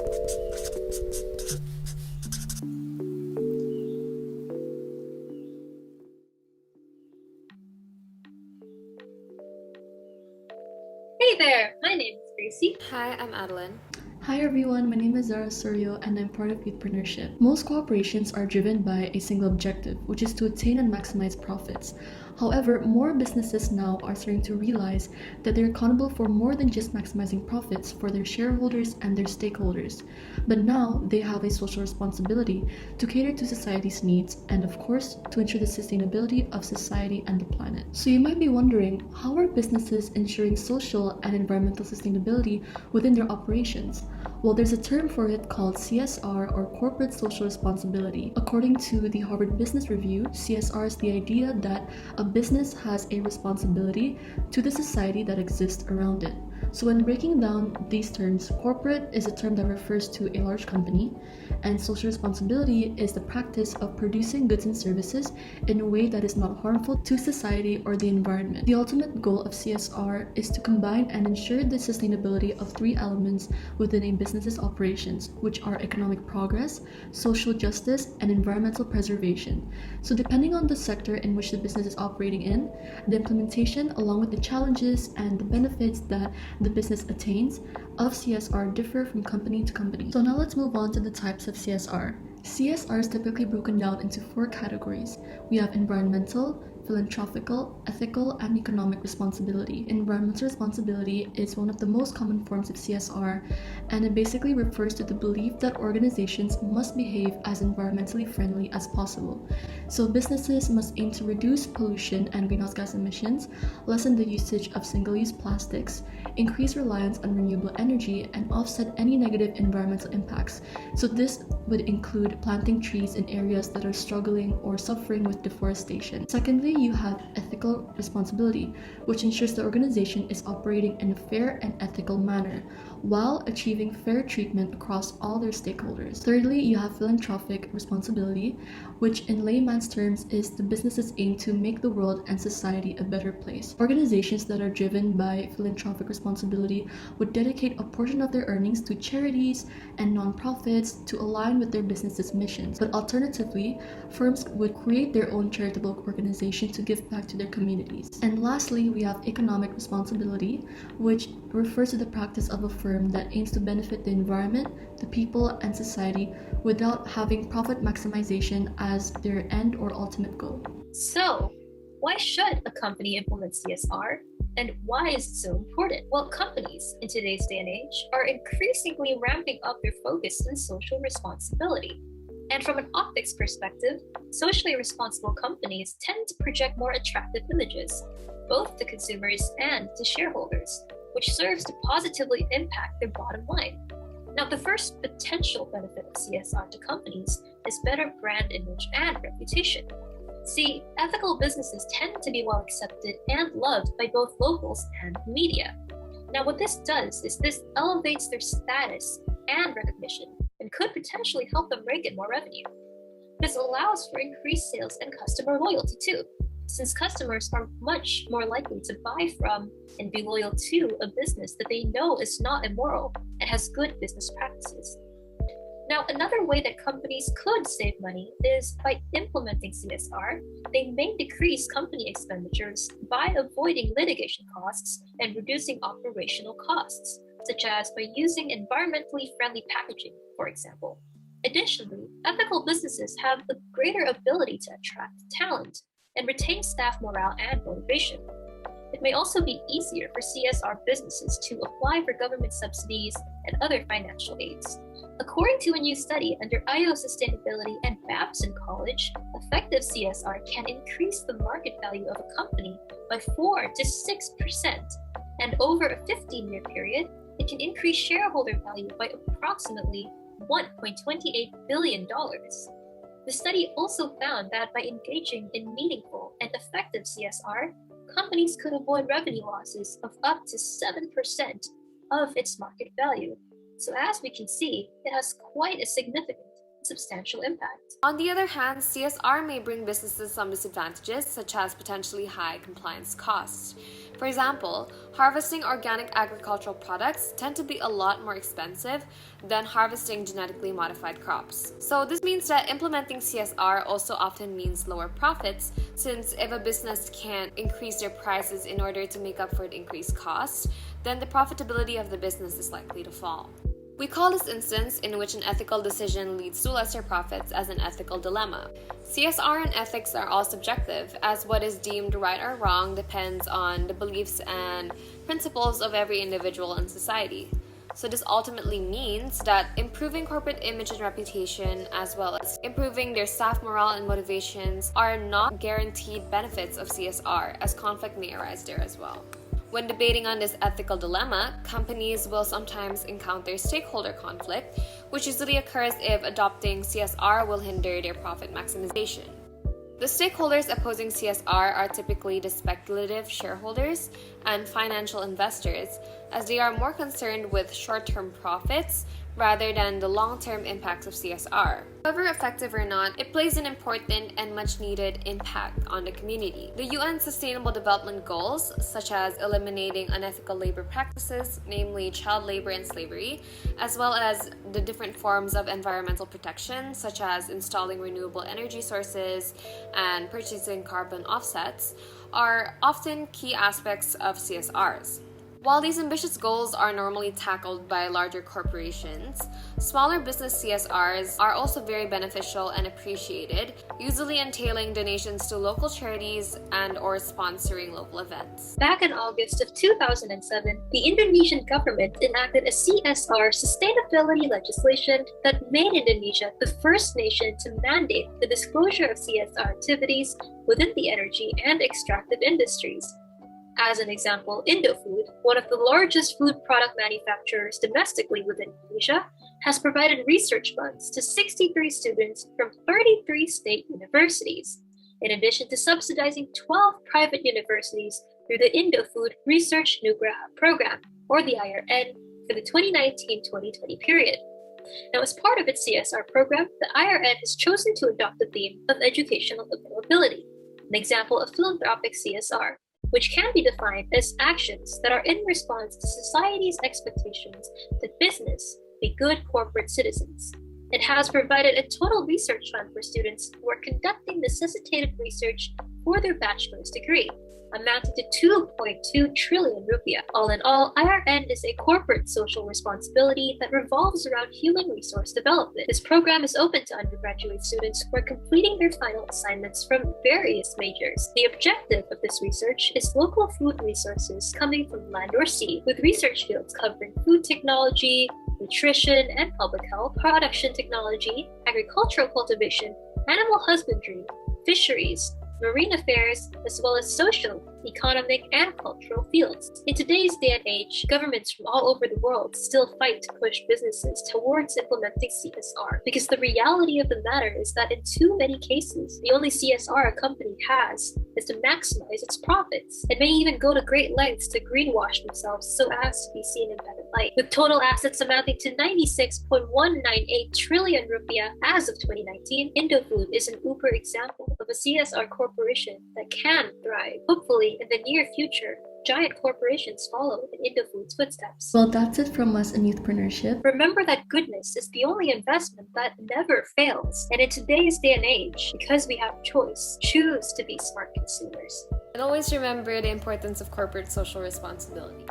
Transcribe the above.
Hey there, my name is Gracie. Hi, I'm Adeline. Hi everyone, my name is Zahra and I'm part of Youthpreneurship. Most corporations are driven by a single objective, which is to attain and maximize profits. However, more businesses now are starting to realize that they're accountable for more than just maximizing profits for their shareholders and their stakeholders. But now they have a social responsibility to cater to society's needs and, of course, to ensure the sustainability of society and the planet. So you might be wondering, how are businesses ensuring social and environmental sustainability within their operations? Well, there's a term for it called CSR, or Corporate Social Responsibility. According to the Harvard Business Review, CSR is the idea that a business has a responsibility to the society that exists around it. So when breaking down these terms, corporate is a term that refers to a large company, and social responsibility is the practice of producing goods and services in a way that is not harmful to society or the environment. The ultimate goal of CSR is to combine and ensure the sustainability of three elements within a business's operations, which are economic progress, social justice, and environmental preservation. So depending on the sector in which the business is operating in, the implementation along with the challenges and the benefits that the business attains of CSR differ from company to company. So now let's move on to the types of CSR. CSR is typically broken down into four categories. We have environmental, philanthropical, ethical, and economic responsibility. Environmental responsibility is one of the most common forms of CSR, and it basically refers to the belief that organizations must behave as environmentally friendly as possible. So businesses must aim to reduce pollution and greenhouse gas emissions, lessen the usage of single-use plastics, increase reliance on renewable energy, and offset any negative environmental impacts. So this would include planting trees in areas that are struggling or suffering with deforestation. Secondly, you have ethical responsibility, which ensures the organization is operating in a fair and ethical manner, while achieving fair treatment across all their stakeholders. Thirdly, you have philanthropic responsibility, which in layman's terms is the business's aim to make the world and society a better place. Organizations that are driven by philanthropic responsibility would dedicate a portion of their earnings to charities and non-profits to align with their business's missions. But alternatively, firms would create their own charitable organization to give back to their communities. And lastly, we have economic responsibility, which refers to the practice of a firm that aims to benefit the environment, the people, and society without having profit maximization as their end or ultimate goal. So, why should a company implement CSR? And why is it so important? Well, companies in today's day and age are increasingly ramping up their focus on social responsibility. And from an optics perspective, socially responsible companies tend to project more attractive images, both to consumers and to shareholders, which serves to positively impact their bottom line. Now, the first potential benefit of CSR to companies is better brand image and reputation. See, ethical businesses tend to be well accepted and loved by both locals and media. Now, what this does is this elevates their status and recognition and could potentially help them rake in more revenue. This allows for increased sales and customer loyalty too, since customers are much more likely to buy from and be loyal to a business that they know is not immoral and has good business practices. Now, another way that companies could save money is by implementing CSR. They may decrease company expenditures by avoiding litigation costs and reducing operational costs, such as by using environmentally friendly packaging, for example. Additionally, ethical businesses have a greater ability to attract talent and retain staff morale and motivation. It may also be easier for CSR businesses to apply for government subsidies and other financial aids. According to a new study under IO Sustainability and Babson College, effective CSR can increase the market value of a company by 4 to 6%, and over a 15-year period, it can increase shareholder value by approximately $1.28 billion. The study also found that by engaging in meaningful and effective CSR, companies could avoid revenue losses of up to 7% of its market value. So as we can see, it has quite a significant substantial impact. On the other hand, CSR may bring businesses some disadvantages, such as potentially high compliance costs. For example, harvesting organic agricultural products tend to be a lot more expensive than harvesting genetically modified crops. So this means that implementing CSR also often means lower profits, since if a business can't increase their prices in order to make up for the increased costs, then the profitability of the business is likely to fall. We call this instance in which an ethical decision leads to lesser profits as an ethical dilemma. CSR and ethics are all subjective, as what is deemed right or wrong depends on the beliefs and principles of every individual in society. So this ultimately means that improving corporate image and reputation, as well as improving their staff morale and motivations, are not guaranteed benefits of CSR, as conflict may arise there as well. When debating on this ethical dilemma, companies will sometimes encounter stakeholder conflict, which usually occurs if adopting CSR will hinder their profit maximization. The stakeholders opposing CSR are typically the speculative shareholders and financial investors, as they are more concerned with short-term profits rather than the long-term impacts of CSR. However effective or not, it plays an important and much-needed impact on the community. The UN Sustainable Development Goals, such as eliminating unethical labor practices, namely child labor and slavery, as well as the different forms of environmental protection, such as installing renewable energy sources and purchasing carbon offsets, are often key aspects of CSRs. While these ambitious goals are normally tackled by larger corporations, smaller business CSRs are also very beneficial and appreciated, usually entailing donations to local charities and/or sponsoring local events. Back in August of 2007, the Indonesian government enacted a CSR sustainability legislation that made Indonesia the first nation to mandate the disclosure of CSR activities within the energy and extractive industries. As an example, Indofood, one of the largest food product manufacturers domestically within Indonesia, has provided research funds to 63 students from 33 state universities, in addition to subsidizing 12 private universities through the Indofood Research Nugraha Program, or the IRN, for the 2019-2020 period. Now, as part of its CSR program, the IRN has chosen to adopt the theme of educational availability, an example of philanthropic CSR, which can be defined as actions that are in response to society's expectations that business be good corporate citizens. It has provided a total research fund for students who are conducting necessitated research for their bachelor's degree, amounting to 2.2 trillion rupiah. All in all, IRN is a corporate social responsibility that revolves around human resource development. This program is open to undergraduate students who are completing their final assignments from various majors. The objective of this research is local food resources coming from land or sea, with research fields covering food technology, nutrition and public health, production technology, agricultural cultivation, animal husbandry, fisheries, marine affairs, as well as social, economic, and cultural fields. In today's day and age, governments from all over the world still fight to push businesses towards implementing CSR, because the reality of the matter is that in too many cases, the only CSR a company has is to maximize its profits. It may even go to great lengths to greenwash themselves so as to be seen in better light. With total assets amounting to 96.198 trillion rupiah as of 2019, Indofood is an uber example of a CSR corporation that can thrive. Hopefully, in the near future, giant corporations follow in Indofood's footsteps. Well, that's it from us in Youthpreneurship. Remember that goodness is the only investment that never fails. And in today's day and age, because we have choice, choose to be smart consumers. And always remember the importance of corporate social responsibility.